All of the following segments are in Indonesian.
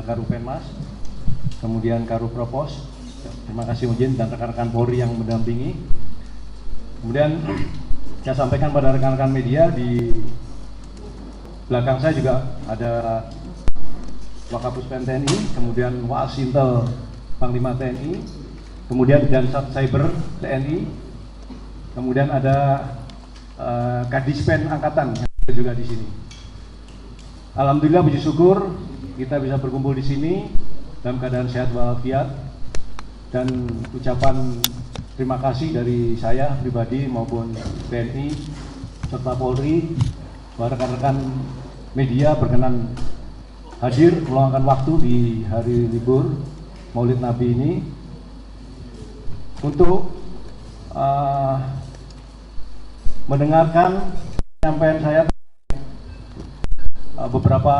Karupenmas, kemudian Karupropos, terima kasih Ujin dan rekan-rekan Polri yang mendampingi. Kemudian saya sampaikan pada rekan-rekan media, di belakang saya juga ada Wakapuspen TNI, kemudian Wasintel Panglima TNI, kemudian Dansat Cyber TNI, kemudian ada Kadispen Angkatan yang ada juga di sini. Alhamdulillah, puji syukur kita bisa berkumpul di sini dalam keadaan sehat walafiat, dan ucapan terima kasih dari saya pribadi maupun TNI serta Polri bahwa rekan-rekan media berkenan hadir meluangkan waktu di hari libur Maulid Nabi ini untuk mendengarkan penyampaian saya beberapa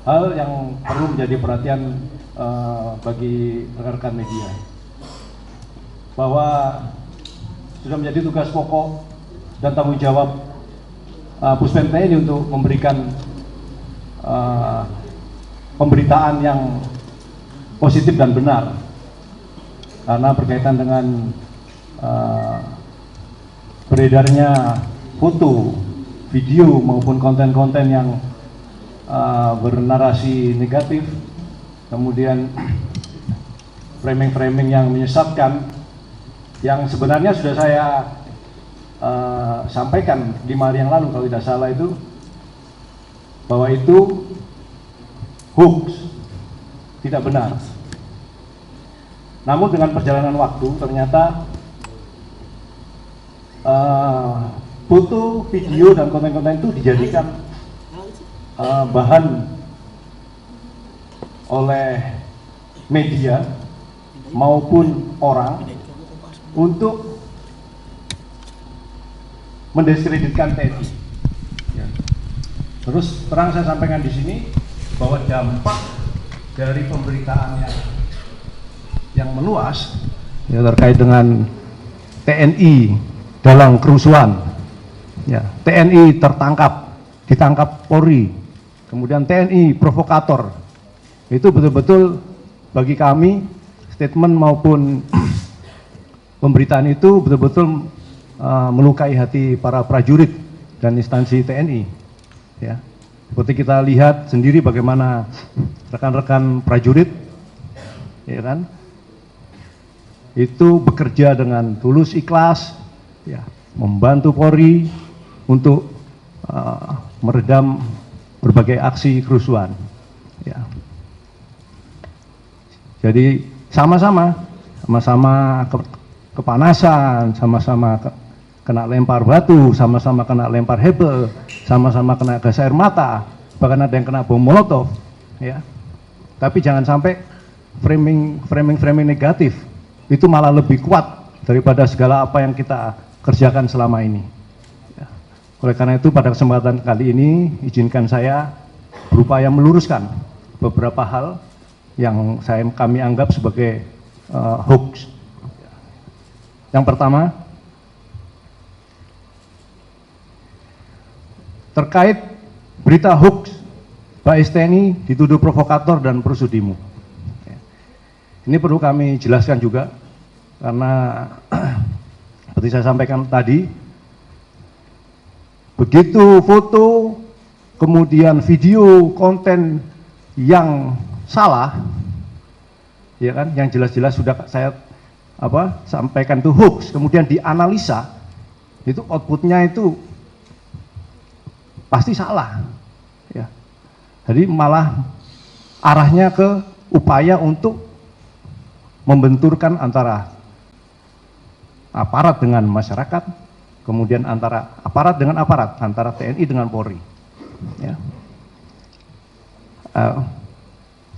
hal yang perlu menjadi perhatian bagi rekan-rekan media, bahwa sudah menjadi tugas pokok dan tanggung jawab Puspen TNI untuk memberikan pemberitaan yang positif dan benar, karena berkaitan dengan beredarnya foto, video maupun konten-konten yang bernarasi negatif, kemudian framing-framing yang menyesatkan, yang sebenarnya sudah saya sampaikan 5 hari yang lalu kalau tidak salah, itu bahwa itu hoax, tidak benar. Namun dengan perjalanan waktu ternyata foto, video, dan konten-konten itu dijadikan bahan oleh media maupun orang untuk mendiskreditkan TNI. Ya. Terus terang saya sampaikan di sini bahwa dampak dari pemberitaan yang meluas ya, terkait dengan TNI dalam kerusuhan, ya, TNI ditangkap Polri, kemudian TNI provokator, itu betul-betul bagi kami statement maupun pemberitaan itu betul-betul melukai hati para prajurit dan instansi TNI. Ya, seperti kita lihat sendiri bagaimana rekan-rekan prajurit, ya kan, itu bekerja dengan tulus ikhlas, ya, membantu Polri untuk meredam berbagai aksi kerusuhan. Ya. Jadi sama-sama kepanasan, sama-sama kena lempar batu, sama-sama kena lempar hebel, sama-sama kena gas air mata, bahkan ada yang kena bom molotov, ya. Tapi jangan sampai framing negatif itu malah lebih kuat daripada segala apa yang kita kerjakan selama ini. Ya. Oleh karena itu pada kesempatan kali ini izinkan saya berupaya meluruskan beberapa hal yang kami anggap sebagai hoax. Yang pertama, terkait berita hoax Bais TNI dituduh provokator dan prosudimu. Ini perlu kami jelaskan juga, karena seperti saya sampaikan tadi, begitu foto, kemudian video, konten yang salah, ya kan, yang jelas-jelas sudah saya sampaikan itu hoax, kemudian dianalisa, itu outputnya itu pasti salah, ya. Jadi malah arahnya ke upaya untuk membenturkan antara aparat dengan masyarakat, kemudian antara aparat dengan aparat, antara TNI dengan Polri. Ya.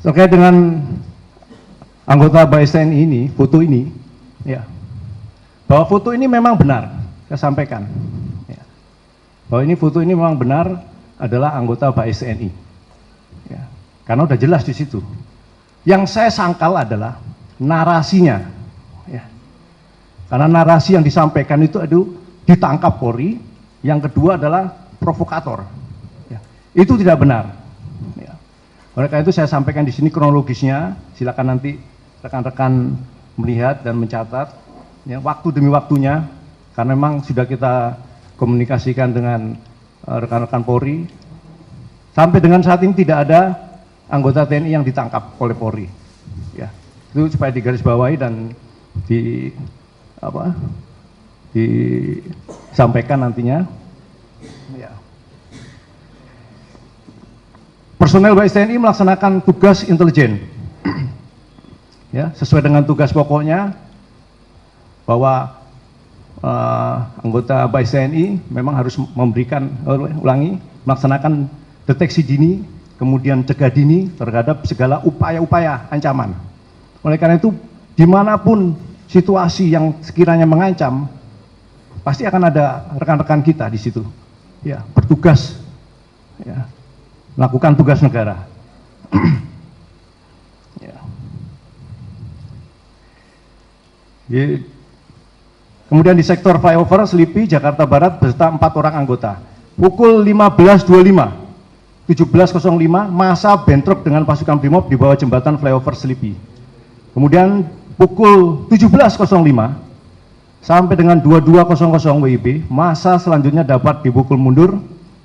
Terkait dengan anggota Bais TNI ini, foto ini, ya, bahwa foto ini memang benar, saya sampaikan, ya, bahwa ini foto ini memang benar adalah anggota Bais TNI, ya, karena udah jelas di situ. Yang saya sangkal adalah narasinya, ya, karena narasi yang disampaikan itu ditangkap Polri, yang kedua adalah provokator, ya, itu tidak benar. Ya. Oleh karena itu saya sampaikan di sini kronologisnya, silakan nanti rekan-rekan melihat dan mencatat ya, waktu demi waktunya, karena memang sudah kita komunikasikan dengan rekan-rekan Polri. Sampai dengan saat ini tidak ada anggota TNI yang ditangkap oleh Polri. Ya, itu supaya digarisbawahi dan disampaikan nantinya. Ya. Personel BAIS TNI melaksanakan tugas intelijen, ya, sesuai dengan tugas pokoknya bahwa anggota BAIS TNI memang harus melaksanakan deteksi dini, kemudian cegah dini terhadap segala upaya-upaya ancaman. Oleh karena itu, dimanapun situasi yang sekiranya mengancam, pasti akan ada rekan-rekan kita di situ, ya, bertugas, ya, melakukan tugas negara. Ya. Kemudian di sektor flyover Selipi, Jakarta Barat beserta 4 orang anggota. Pukul 15.25, 17.05, massa bentrok dengan pasukan Brimob di bawah jembatan flyover Selipi. Kemudian pukul 17.05 sampai dengan 22.00 WIB, massa selanjutnya dapat dipukul mundur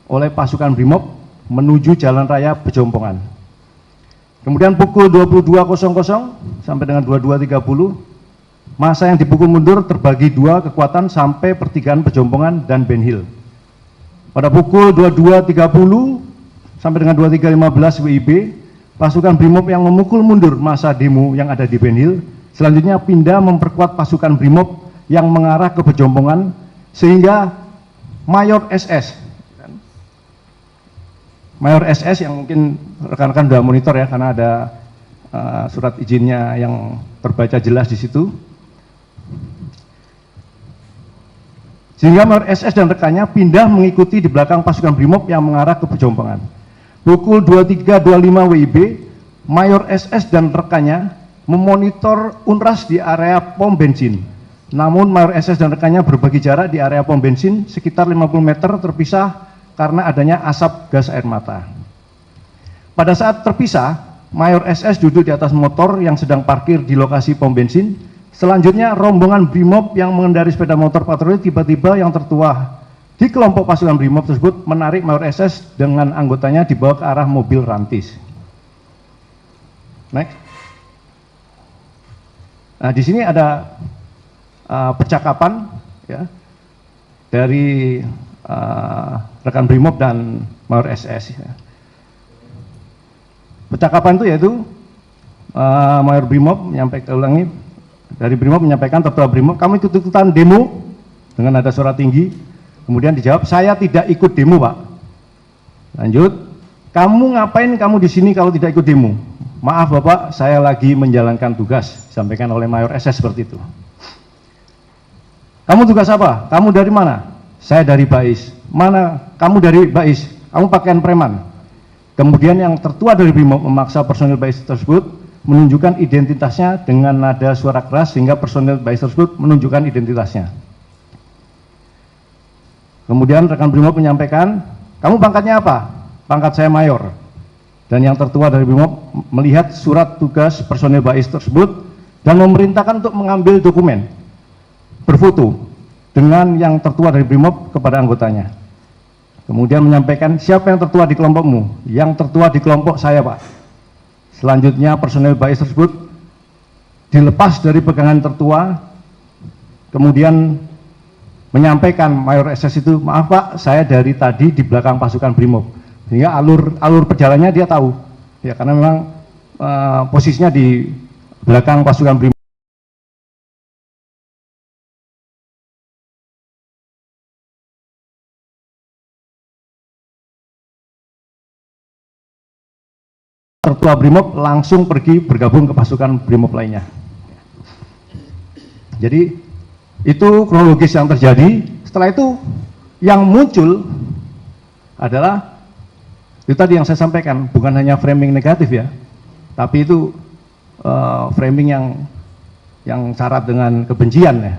oleh pasukan Brimob menuju Jalan Raya Bejompongan. Kemudian pukul 22.00 sampai dengan 22.30, massa yang dipukul mundur terbagi 2 kekuatan sampai pertigaan Bejompongan dan Ben Hill. Pada pukul 22.30 sampai dengan 23.15 WIB, pasukan Brimob yang memukul mundur massa demo yang ada di Ben Hill, selanjutnya pindah memperkuat pasukan Brimob yang mengarah ke Bejompongan, sehingga Mayor SS yang mungkin rekan-rekan sudah monitor ya, karena ada surat izinnya yang terbaca jelas di situ. Sehingga Mayor SS dan rekannya pindah mengikuti di belakang pasukan Brimob yang mengarah ke Bejompongan. Pukul 23.25 WIB, Mayor SS dan rekannya memonitor UNRAS di area pom bensin. Namun Mayor SS dan rekannya berbagi jarak di area pom bensin sekitar 50 meter terpisah karena adanya asap gas air mata. Pada saat terpisah, Mayor SS duduk di atas motor yang sedang parkir di lokasi pom bensin. Selanjutnya rombongan Brimob yang mengendarai sepeda motor patroli tiba-tiba yang tertua di kelompok pasukan Brimob tersebut menarik Mayor SS dengan anggotanya dibawa ke arah mobil rantis. Next. Nah, di sini ada percakapan ya, dari rekan Brimob dan Mayor SS. Ya. Percakapan itu yaitu Mayor Brimob dari Brimob menyampaikan tertua Brimob, kamu ikut-ikutan demo dengan nada suara tinggi. Kemudian dijawab, saya tidak ikut demo, Pak. Lanjut, kamu ngapain kamu di sini kalau tidak ikut demo? Maaf Bapak, saya lagi menjalankan tugas. Disampaikan oleh Mayor SS seperti itu. Kamu tugas apa? Kamu dari mana? Saya dari BAIS. Mana? Kamu dari BAIS. Kamu pakaian preman. Kemudian yang tertua dari Brimob memaksa personil BAIS tersebut menunjukkan identitasnya dengan nada suara keras sehingga personil BAIS tersebut menunjukkan identitasnya. Kemudian rekan Brimob menyampaikan, kamu pangkatnya apa? Pangkat saya mayor. Dan yang tertua dari Brimob melihat surat tugas personil BAIS tersebut dan memerintahkan untuk mengambil dokumen berfoto dengan yang tertua dari Brimob kepada anggotanya. Kemudian menyampaikan, siapa yang tertua di kelompokmu? Yang tertua di kelompok saya, Pak. Selanjutnya personil BAIS tersebut dilepas dari pegangan tertua, kemudian menyampaikan Mayor SS itu, maaf Pak, saya dari tadi di belakang pasukan Brimob. Sehingga alur perjalanannya dia tahu, ya karena memang posisinya di belakang pasukan Brimob. Tertua Brimob langsung pergi bergabung ke pasukan Brimob lainnya. Jadi itu kronologis yang terjadi. Setelah itu yang muncul adalah itu tadi yang saya sampaikan, bukan hanya framing negatif ya, tapi itu framing yang syarat dengan kebencian ya.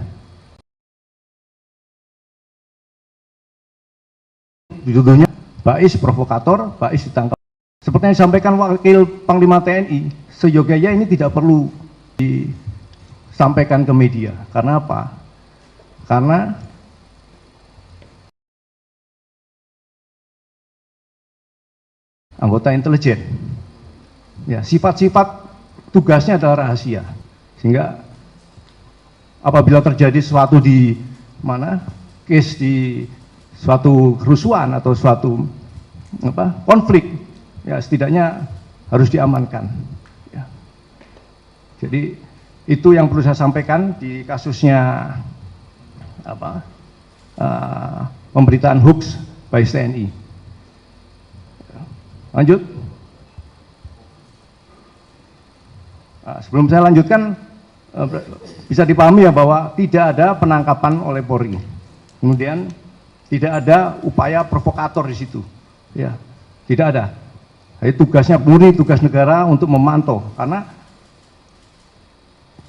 Judulnya BAIS provokator, BAIS ditangkap. Seperti yang disampaikan Wakil Panglima TNI, seyogyanya ini tidak perlu disampaikan ke media. Karena apa? Karena anggota intelijen, ya, sifat-sifat tugasnya adalah rahasia, sehingga apabila terjadi sesuatu di mana, case di suatu kerusuhan atau suatu konflik, ya setidaknya harus diamankan. Ya. Jadi itu yang perlu saya sampaikan di kasusnya pemberitaan hoax by TNI. Lanjut. Sebelum saya lanjutkan, bisa dipahami ya bahwa tidak ada penangkapan oleh Polri. Kemudian tidak ada upaya provokator di situ. Ya, tidak ada. Jadi tugasnya murni tugas negara untuk memantau, karena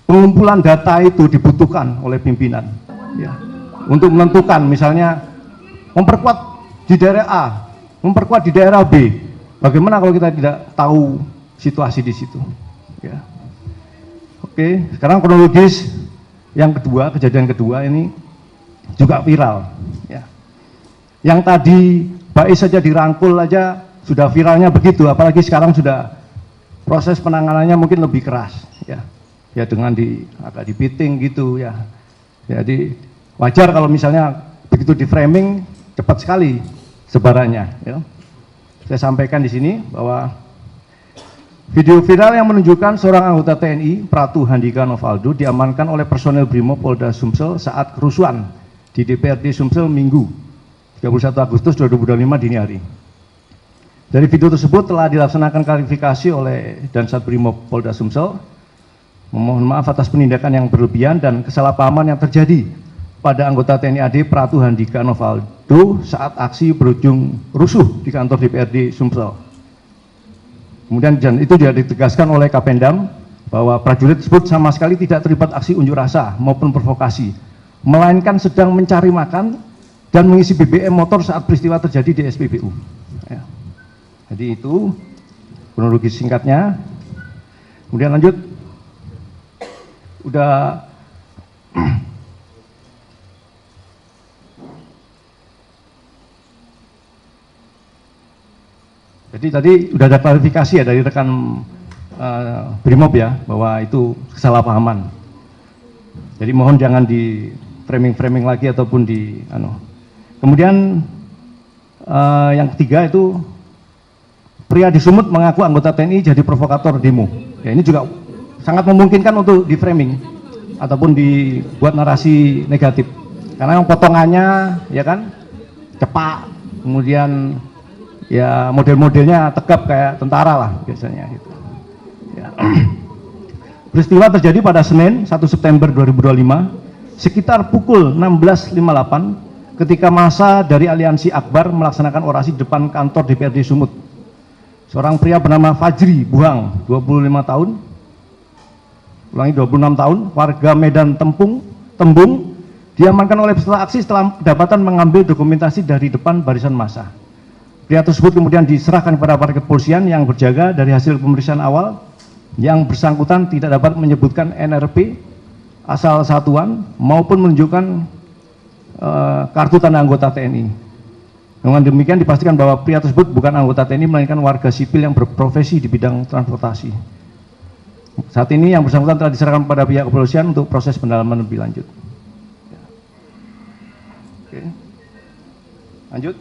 pengumpulan data itu dibutuhkan oleh pimpinan, ya, untuk menentukan misalnya memperkuat di daerah A, memperkuat di daerah B. Bagaimana kalau kita tidak tahu situasi di situ? Ya. Oke, sekarang kronologis yang kedua, kejadian kedua ini juga viral. Ya. Yang tadi Bais saja dirangkul aja sudah viralnya begitu, apalagi sekarang sudah proses penanganannya mungkin lebih keras. Ya, ya dengan agak dipiting gitu ya. Jadi wajar kalau misalnya begitu di framing cepat sekali sebarannya. Ya. Saya sampaikan di sini bahwa video viral yang menunjukkan seorang anggota TNI, Pratu Handika Novaldo, diamankan oleh personel Brimob Polda Sumsel saat kerusuhan di DPRD Sumsel Minggu 31 Agustus 2025 dini hari. Dari video tersebut telah dilaksanakan klarifikasi oleh Dansat Brimob Polda Sumsel. Memohon maaf atas penindakan yang berlebihan dan kesalahpahaman yang terjadi pada anggota TNI AD Pratu Handika Novaldo saat aksi berujung rusuh di kantor DPRD Sumsel. Kemudian itu juga ditegaskan oleh Kapendam bahwa prajurit tersebut sama sekali tidak terlibat aksi unjuk rasa maupun provokasi, melainkan sedang mencari makan dan mengisi BBM motor saat peristiwa terjadi di SPBU. Ya. Jadi itu kronologi singkatnya. Kemudian lanjut, udah jadi tadi udah ada klarifikasi ya dari rekan Brimob ya, bahwa itu kesalahpahaman. Jadi mohon jangan di framing lagi ataupun di Kemudian yang ketiga itu pria di Sumut mengaku anggota TNI jadi provokator demo. Ya, ini juga sangat memungkinkan untuk di framing ataupun dibuat narasi negatif. Karena yang potongannya ya kan cepak, kemudian ya model-modelnya tegap kayak tentara lah biasanya gitu. Ya. Peristiwa terjadi pada Senin 1 September 2025 sekitar pukul 16.58 ketika massa dari Aliansi Akbar melaksanakan orasi di depan kantor DPRD Sumut. Seorang pria bernama Fajri Buhang, 25 tahun, ulangi 26 tahun, warga Medan Tembung, diamankan oleh peserta aksi setelah kedapatan mengambil dokumentasi dari depan barisan massa. Pria tersebut kemudian diserahkan kepada aparat kepolisian yang berjaga. Dari hasil pemeriksaan awal, yang bersangkutan tidak dapat menyebutkan NRP, asal satuan, maupun menunjukkan kartu tanda anggota TNI. Dengan demikian dipastikan bahwa pria tersebut bukan anggota TNI, melainkan warga sipil yang berprofesi di bidang transportasi. Saat ini yang bersangkutan telah diserahkan kepada pihak kepolisian untuk proses pendalaman lebih lanjut. Oke. Lanjut.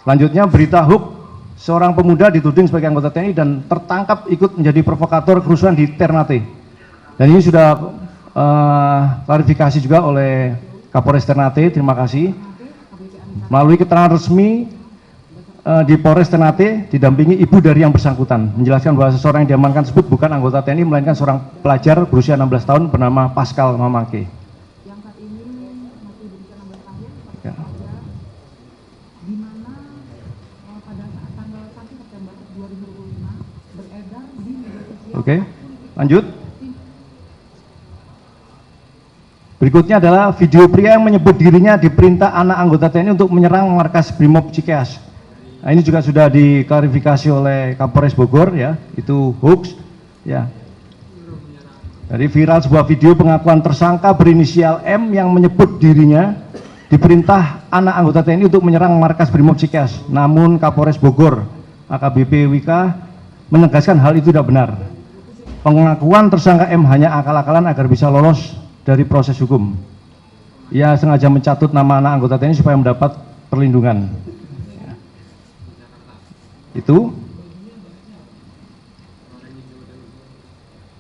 Selanjutnya berita hoax, seorang pemuda dituding sebagai anggota TNI dan tertangkap ikut menjadi provokator kerusuhan di Ternate. Dan ini sudah klarifikasi juga oleh Kapolres Ternate, terima kasih. Melalui keterangan resmi di Polres Ternate didampingi ibu dari yang bersangkutan, menjelaskan bahwa seseorang yang diamankan tersebut bukan anggota TNI, melainkan seorang pelajar berusia 16 tahun bernama Pascal Mamake. Oke, lanjut. Berikutnya adalah video pria yang menyebut dirinya diperintah anak anggota TNI untuk menyerang markas Brimob Cikeas. Nah, ini juga sudah diklarifikasi oleh Kapolres Bogor ya, itu hoax ya. Dari viral sebuah video pengakuan tersangka berinisial M yang menyebut dirinya diperintah anak anggota TNI untuk menyerang markas Brimob Cikeas. Namun Kapolres Bogor AKBP Wika menegaskan hal itu tidak benar. Pengakuan tersangka M hanya akal-akalan agar bisa lolos dari proses hukum. Ia sengaja mencatut nama anak anggota TNI supaya mendapat perlindungan. Itu.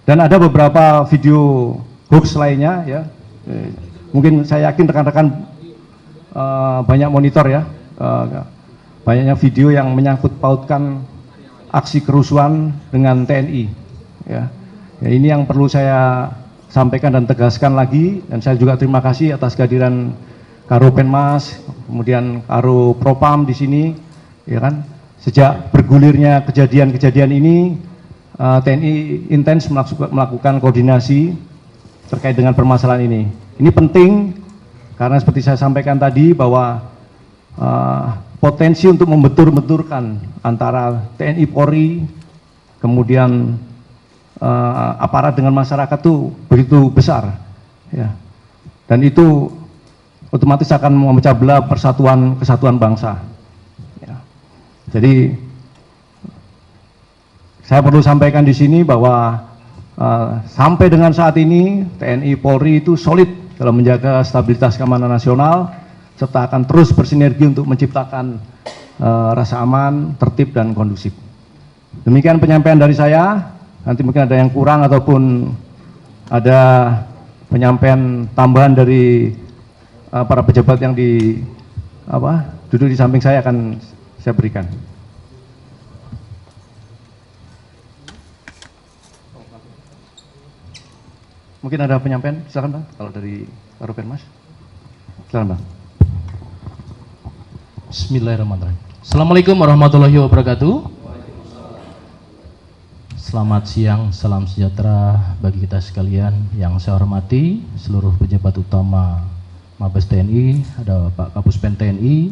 Dan ada beberapa video hoax lainnya ya. Mungkin saya yakin rekan-rekan banyak monitor ya. Banyaknya video yang menyangkut pautkan aksi kerusuhan dengan TNI ya. Ya, ini yang perlu saya sampaikan dan tegaskan lagi, dan saya juga terima kasih atas kehadiran Karo Penmas, kemudian Karo Propam di sini, ya kan. Sejak bergulirnya kejadian-kejadian ini, TNI intens melakukan koordinasi terkait dengan permasalahan ini. Ini penting karena seperti saya sampaikan tadi bahwa potensi untuk membentur-benturkan antara TNI Polri, kemudian aparat dengan masyarakat itu begitu besar ya, dan itu otomatis akan memecah belah kesatuan bangsa ya. Jadi saya perlu sampaikan di sini bahwa sampai dengan saat ini TNI Polri itu solid dalam menjaga stabilitas keamanan nasional serta akan terus bersinergi untuk menciptakan rasa aman, tertib dan kondusif. Demikian penyampaian dari saya. Nanti mungkin ada yang kurang ataupun ada penyampaian tambahan dari para pejabat yang duduk di samping saya akan saya berikan. Mungkin ada penyampaian, silakan Bang, kalau dari Karo Penmas. Silakan Bang. Bismillahirrahmanirrahim. Assalamualaikum warahmatullahi wabarakatuh. Selamat siang, salam sejahtera bagi kita sekalian. Yang saya hormati seluruh pejabat utama Mabes TNI, ada Pak Kapuspen TNI,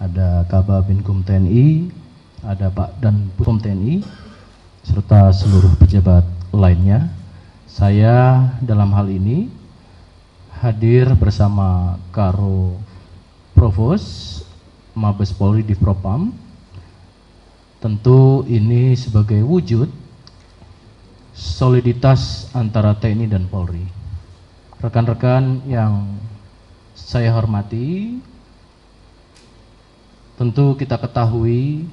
ada Kababinkum TNI, ada Pak Danpom TNI, serta seluruh pejabat lainnya. Saya dalam hal ini hadir bersama Karo Provos Mabes Polri di Propam. Tentu ini sebagai wujud soliditas antara TNI dan Polri. Rekan-rekan yang saya hormati, tentu kita ketahui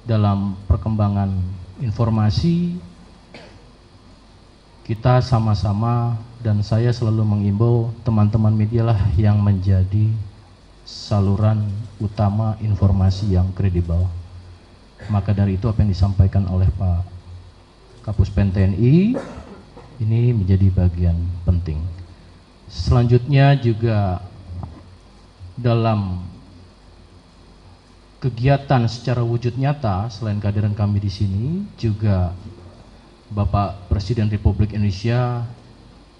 dalam perkembangan informasi kita sama-sama, dan saya selalu mengimbau teman-teman media lah yang menjadi saluran utama informasi yang kredibel. Maka dari itu apa yang disampaikan oleh Pak Kapuspen TNI ini menjadi bagian penting. Selanjutnya juga dalam kegiatan secara wujud nyata, selain kehadiran kami di sini, juga Bapak Presiden Republik Indonesia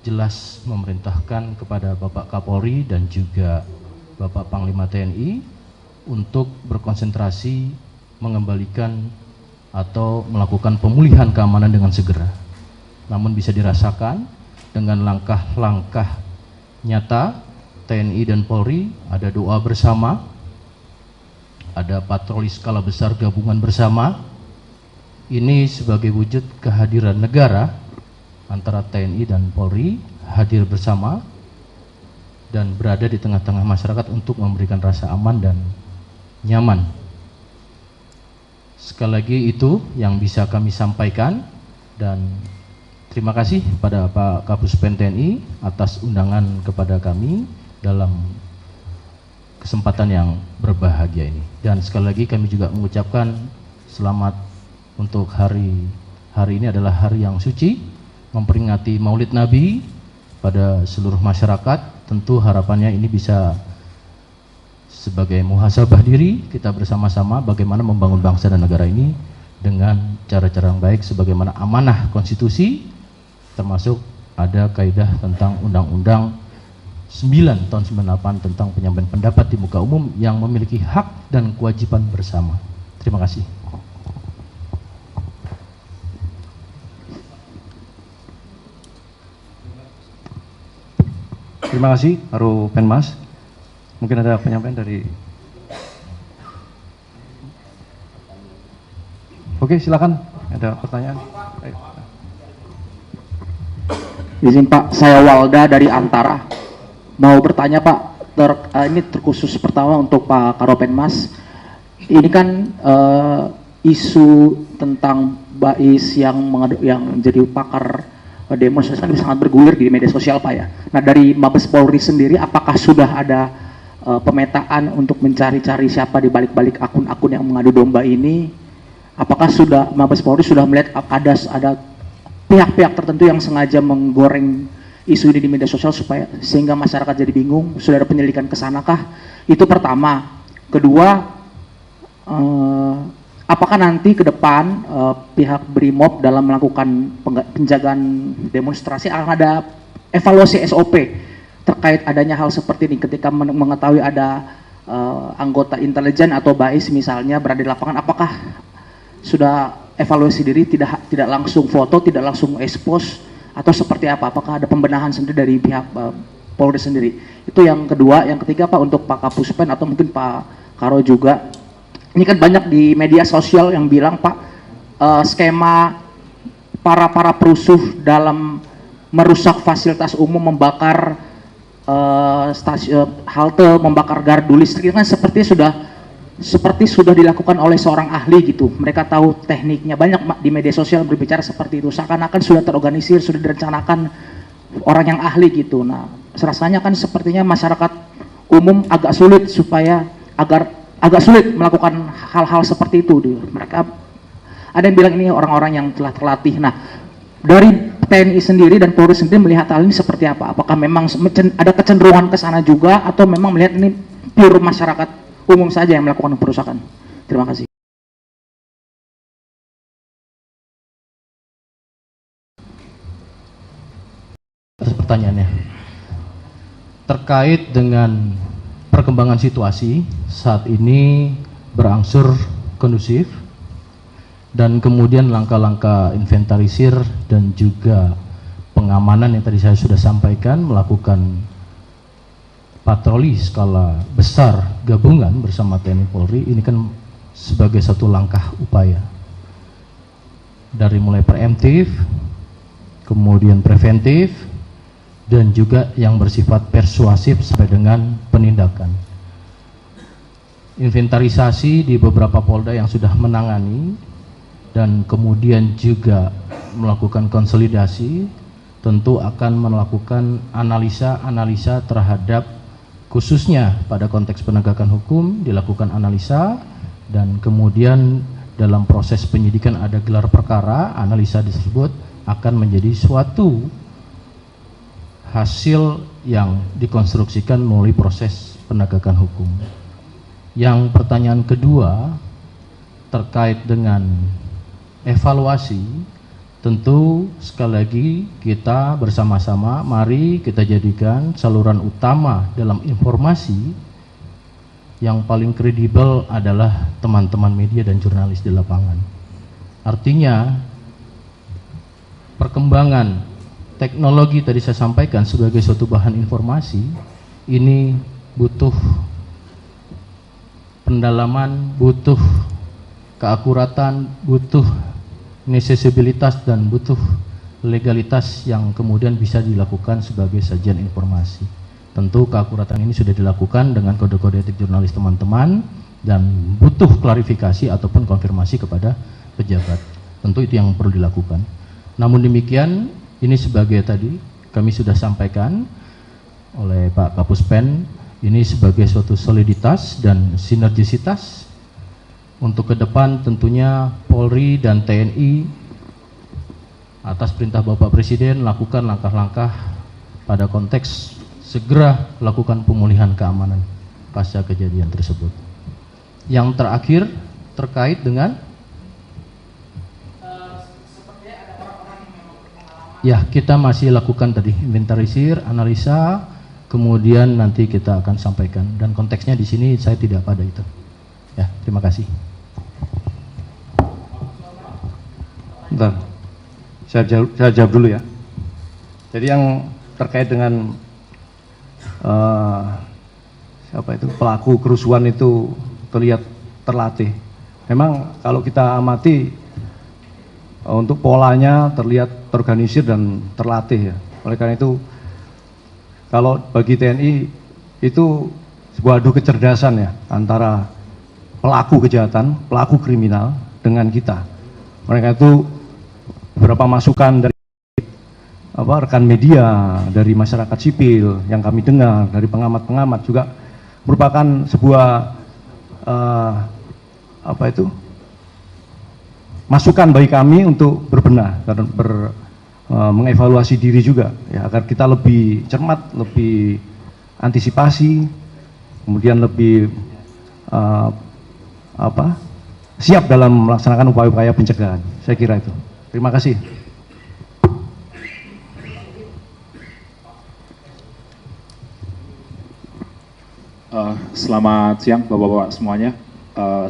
jelas memerintahkan kepada Bapak Kapolri dan juga Bapak Panglima TNI untuk berkonsentrasi mengembalikan atau melakukan pemulihan keamanan dengan segera. Namun bisa dirasakan dengan langkah-langkah nyata TNI dan Polri, ada doa bersama, ada patroli skala besar gabungan bersama. Ini sebagai wujud kehadiran negara antara TNI dan Polri hadir bersama dan berada di tengah-tengah masyarakat untuk memberikan rasa aman dan nyaman. Sekali lagi itu yang bisa kami sampaikan, dan terima kasih pada Pak Kapuspen TNI atas undangan kepada kami dalam kesempatan yang berbahagia ini. Dan sekali lagi kami juga mengucapkan selamat untuk hari ini adalah hari yang suci, memperingati Maulid Nabi pada seluruh masyarakat. Tentu harapannya ini bisa sebagai muhasabah diri kita bersama-sama bagaimana membangun bangsa dan negara ini dengan cara-cara yang baik sebagaimana amanah konstitusi, termasuk ada kaidah tentang Undang-Undang 9 tahun 98 tentang penyampaian pendapat di muka umum yang memiliki hak dan kewajiban bersama. Terima kasih. Terima kasih, Karu Penmas. Mungkin ada penyampaian dari... Oke, silakan. Ada pertanyaan? Ayo. Izin Pak, saya Walda dari Antara. Mau bertanya Pak, ini terkhusus pertama untuk Pak Karopenmas. Ini kan isu tentang Bais yang jadi pakar demonstrasi kan sangat bergulir di media sosial Pak ya. Nah dari Mabes Polri sendiri, apakah sudah ada pemetaan untuk mencari-cari siapa di balik-balik akun-akun yang mengadu domba ini? Apakah sudah Mabes Polri sudah melihat ada pihak-pihak tertentu yang sengaja menggoreng isu ini di media sosial supaya sehingga masyarakat jadi bingung? Sudah ada penyelidikan ke sanakah? Itu pertama. Kedua, apakah nanti ke depan pihak BRIMOB dalam melakukan penjagaan demonstrasi akan ada evaluasi SOP terkait adanya hal seperti ini ketika mengetahui ada anggota intelijen atau BAIS misalnya berada di lapangan, apakah sudah evaluasi diri, tidak langsung foto, tidak langsung expose, atau seperti apa? Apakah ada pembenahan sendiri dari pihak Polri sendiri? Itu yang kedua. Yang ketiga Pak, untuk Pak Kapuspen atau mungkin Pak Karo juga, ini kan banyak di media sosial yang bilang Pak, skema para perusuh dalam merusak fasilitas umum, membakar stasiun halte, membakar gardu listrik, kan seperti sudah dilakukan oleh seorang ahli gitu. Mereka tahu tekniknya. Banyak di media sosial berbicara seperti itu, seakan-akan sudah terorganisir, sudah direncanakan orang yang ahli gitu. Nah, rasanya kan sepertinya masyarakat umum agak sulit melakukan hal-hal seperti itu. Mereka ada yang bilang ini orang-orang yang telah terlatih. Nah, dari TNI sendiri dan Polri sendiri melihat hal ini seperti apa? Apakah memang ada kecenderungan ke sana juga, atau memang melihat ini pure masyarakat umum saja yang melakukan perusakan? Terima kasih. Atas pertanyaannya. Terkait dengan perkembangan situasi saat ini berangsur kondusif, dan kemudian langkah-langkah inventarisir dan juga pengamanan yang tadi saya sudah sampaikan, melakukan patroli skala besar gabungan bersama TNI Polri, ini kan sebagai satu langkah upaya dari mulai preemptif, kemudian preventif, dan juga yang bersifat persuasif sampai dengan penindakan. Inventarisasi di beberapa Polda yang sudah menangani dan kemudian juga melakukan konsolidasi, tentu akan melakukan analisa terhadap, khususnya pada konteks penegakan hukum, dilakukan analisa, dan kemudian dalam proses penyidikan ada gelar perkara. Analisa tersebut akan menjadi suatu hasil yang dikonstruksikan melalui proses penegakan hukum. Yang pertanyaan kedua terkait dengan evaluasi, tentu sekali lagi kita bersama-sama, mari kita jadikan saluran utama dalam informasi yang paling kredibel adalah teman-teman media dan jurnalis di lapangan. Artinya perkembangan teknologi tadi saya sampaikan sebagai suatu bahan informasi ini butuh pendalaman, butuh keakuratan, butuh nesesibilitas, dan butuh legalitas yang kemudian bisa dilakukan sebagai sajian informasi. Tentu keakuratan ini sudah dilakukan dengan kode-kode etik jurnalis teman-teman dan butuh klarifikasi ataupun konfirmasi kepada pejabat. Tentu itu yang perlu dilakukan. Namun demikian, ini sebagai tadi kami sudah sampaikan oleh Pak Kapuspen, ini sebagai suatu soliditas dan sinergisitas untuk ke depan. Tentunya Polri dan TNI atas perintah Bapak Presiden lakukan langkah-langkah pada konteks segera lakukan pemulihan keamanan pasca kejadian tersebut. Yang terakhir terkait dengan sepertinya ada orang-orang yang memang berpengalaman Ya, kita masih lakukan tadi inventarisir, analisa, kemudian nanti kita akan sampaikan. Dan konteksnya di sini saya tidak pada itu. Ya, terima kasih. Bentar, saya jawab dulu ya. Jadi yang terkait dengan siapa itu pelaku kerusuhan itu terlihat terlatih. Memang kalau kita amati untuk polanya terlihat terorganisir dan terlatih ya. Oleh karena itu, kalau bagi TNI itu sebuah adu kecerdasan ya antara pelaku kejahatan, pelaku kriminal dengan kita. Oleh karena itu, beberapa masukan dari rekan media, dari masyarakat sipil yang kami dengar, dari pengamat-pengamat juga merupakan sebuah masukan bagi kami untuk berbenah dan mengevaluasi diri juga ya, agar kita lebih cermat, lebih antisipasi, kemudian lebih siap dalam melaksanakan upaya-upaya pencegahan. Saya kira itu. Terima kasih. Selamat siang Bapak-Bapak semuanya.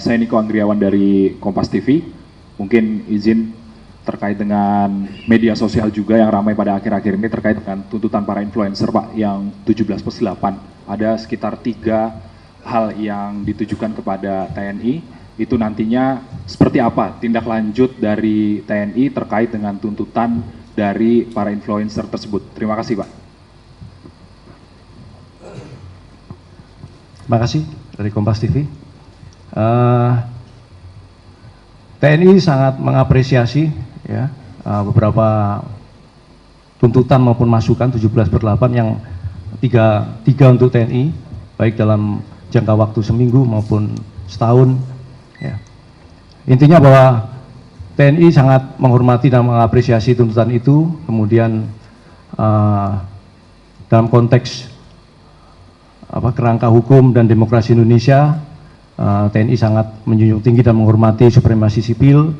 Saya Niko Anggriawan dari Kompas TV. Mungkin izin terkait dengan media sosial juga yang ramai pada akhir-akhir ini terkait dengan tuntutan para influencer Pak yang 17+8. Ada sekitar 3 hal yang ditujukan kepada TNI. Itu nantinya seperti apa tindak lanjut dari TNI terkait dengan tuntutan dari para influencer tersebut. Terima kasih Pak. Terima kasih dari Kompas TV. TNI sangat mengapresiasi ya beberapa tuntutan maupun masukan 17/8 yang tiga untuk TNI, baik dalam jangka waktu seminggu maupun setahun. Ya. Intinya bahwa TNI sangat menghormati dan mengapresiasi tuntutan itu. Kemudian dalam konteks kerangka hukum dan demokrasi Indonesia, TNI sangat menjunjung tinggi dan menghormati supremasi sipil.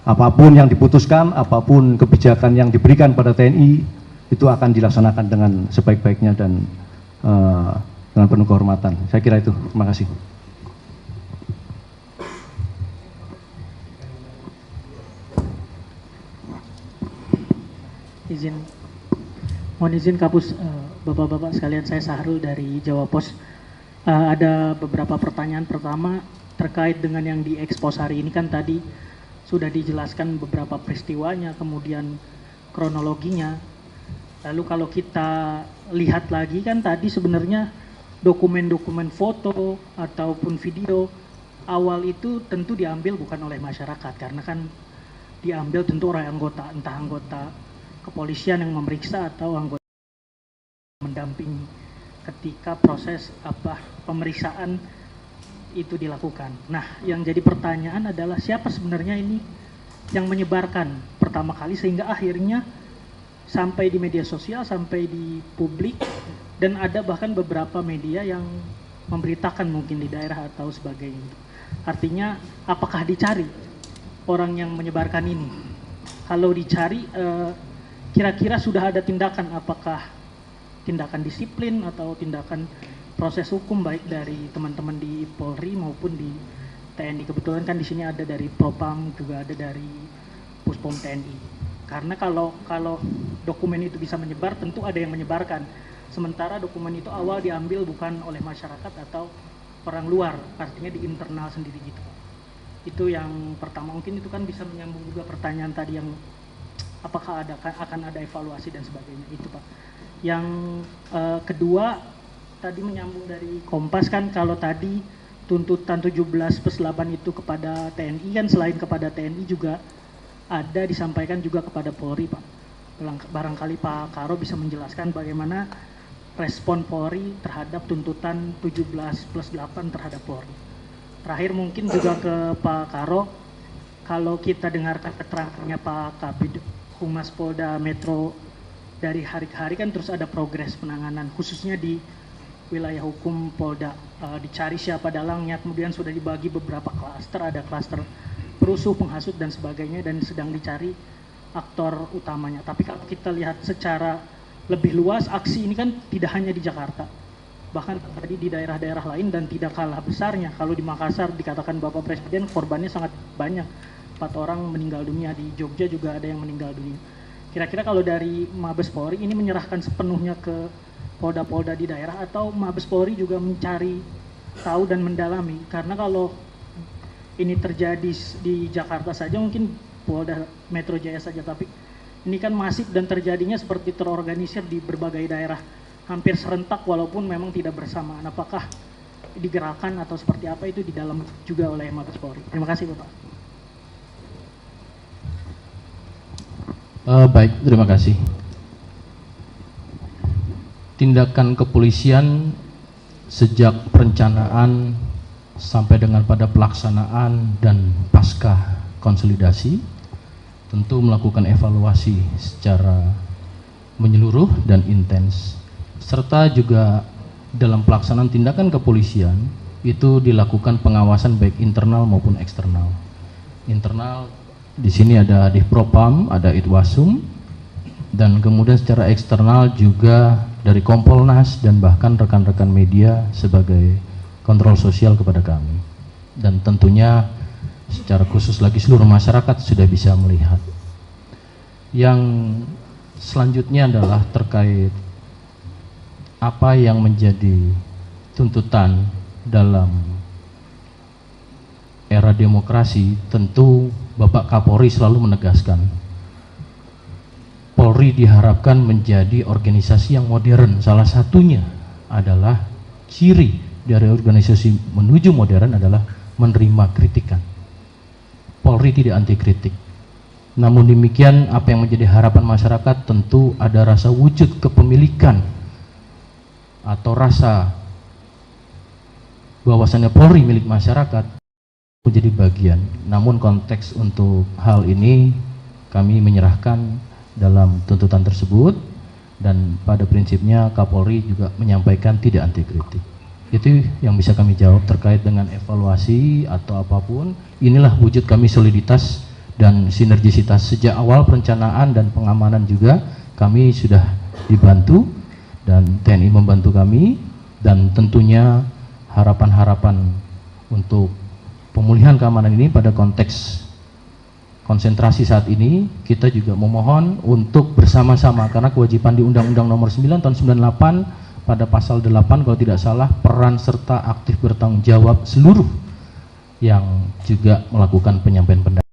Apapun yang diputuskan, apapun kebijakan yang diberikan pada TNI itu akan dilaksanakan dengan sebaik-baiknya dan dengan penuh kehormatan. Saya kira itu. Terima kasih. Mohon izin Kapus, Bapak-Bapak sekalian, saya Sahrul dari Jawa Pos. Ada beberapa pertanyaan. Pertama terkait dengan yang diekspos hari ini, kan tadi sudah dijelaskan beberapa peristiwanya, kemudian kronologinya. Lalu kalau kita lihat lagi kan tadi sebenarnya dokumen-dokumen foto ataupun video awal itu tentu diambil bukan oleh masyarakat, karena kan diambil tentu oleh anggota, entah anggota kepolisian yang memeriksa atau anggota mendampingi ketika proses pemeriksaan itu dilakukan. Nah, yang jadi pertanyaan adalah siapa sebenarnya ini yang menyebarkan pertama kali sehingga akhirnya sampai di media sosial, sampai di publik, dan ada bahkan beberapa media yang memberitakan mungkin di daerah atau sebagainya. Artinya apakah dicari orang yang menyebarkan ini? Kalau dicari, kira-kira sudah ada tindakan, apakah tindakan disiplin atau tindakan proses hukum baik dari teman-teman di Polri maupun di TNI. Kebetulan kan di sini ada dari Propam, juga ada dari Puspom TNI. Karena kalau dokumen itu bisa menyebar, tentu ada yang menyebarkan. Sementara dokumen itu awal diambil bukan oleh masyarakat atau orang luar, artinya di internal sendiri gitu. Itu yang pertama. Mungkin itu kan bisa menyambung juga pertanyaan tadi yang apakah akan ada evaluasi dan sebagainya, itu Pak. Yang kedua, tadi menyambung dari Kompas kan, kalau tadi tuntutan 17+8 itu kepada TNI kan, selain kepada TNI juga ada disampaikan juga kepada Polri Pak. Barangkali Pak Karo bisa menjelaskan bagaimana respon Polri terhadap tuntutan 17+8 terhadap Polri. Terakhir mungkin juga ke Pak Karo, kalau kita dengarkan keterangannya Pak Kabid Humas Polda Metro dari hari ke hari kan terus ada progres penanganan, khususnya di wilayah hukum Polda. Dicari siapa dalangnya, kemudian sudah dibagi beberapa klaster, ada klaster perusuh, penghasut dan sebagainya, dan sedang dicari aktor utamanya. Tapi kalau kita lihat secara lebih luas, aksi ini kan tidak hanya di Jakarta, bahkan tadi di daerah-daerah lain dan tidak kalah besarnya. Kalau di Makassar dikatakan Bapak Presiden korbannya sangat banyak, 4 orang meninggal dunia, di Jogja juga ada yang meninggal dunia. Kira-kira kalau dari Mabes Polri ini menyerahkan sepenuhnya ke polda-polda di daerah, atau Mabes Polri juga mencari tahu dan mendalami? Karena kalau ini terjadi di Jakarta saja mungkin Polda Metro Jaya saja, tapi ini kan masif dan terjadinya seperti terorganisir di berbagai daerah, hampir serentak walaupun memang tidak bersamaan. Apakah digerakkan atau seperti apa itu di dalam juga oleh Mabes Polri? Terima kasih Bapak. Baik, terima kasih. Tindakan kepolisian sejak perencanaan sampai dengan pada pelaksanaan dan pasca konsolidasi tentu melakukan evaluasi secara menyeluruh dan intens, serta juga dalam pelaksanaan tindakan kepolisian itu dilakukan pengawasan baik internal maupun eksternal. Internal di sini ada Divpropam, ada Itwasum, dan kemudian secara eksternal juga dari Kompolnas dan bahkan rekan-rekan media sebagai kontrol sosial kepada kami. Dan tentunya secara khusus lagi seluruh masyarakat sudah bisa melihat. Yang selanjutnya adalah terkait apa yang menjadi tuntutan dalam era demokrasi. Tentu Bapak Kapolri selalu menegaskan Polri diharapkan menjadi organisasi yang modern. Salah satunya adalah ciri dari organisasi menuju modern adalah menerima kritikan. Polri tidak anti kritik. Namun demikian, apa yang menjadi harapan masyarakat tentu ada rasa wujud kepemilikan atau rasa bahwasannya Polri milik masyarakat menjadi bagian. Namun konteks untuk hal ini kami menyerahkan dalam tuntutan tersebut, dan pada prinsipnya Kapolri juga menyampaikan tidak anti kritik. Itu yang bisa kami jawab terkait dengan evaluasi atau apapun. Inilah wujud kami soliditas dan sinergisitas. Sejak awal perencanaan dan pengamanan juga kami sudah dibantu dan TNI membantu kami, dan tentunya harapan-harapan untuk pemulihan keamanan ini pada konteks konsentrasi saat ini kita juga memohon untuk bersama-sama, karena kewajiban di Undang-Undang Nomor 9 Tahun 98 pada pasal 8 kalau tidak salah, peran serta aktif bertanggung jawab seluruh yang juga melakukan penyampaian pendapat.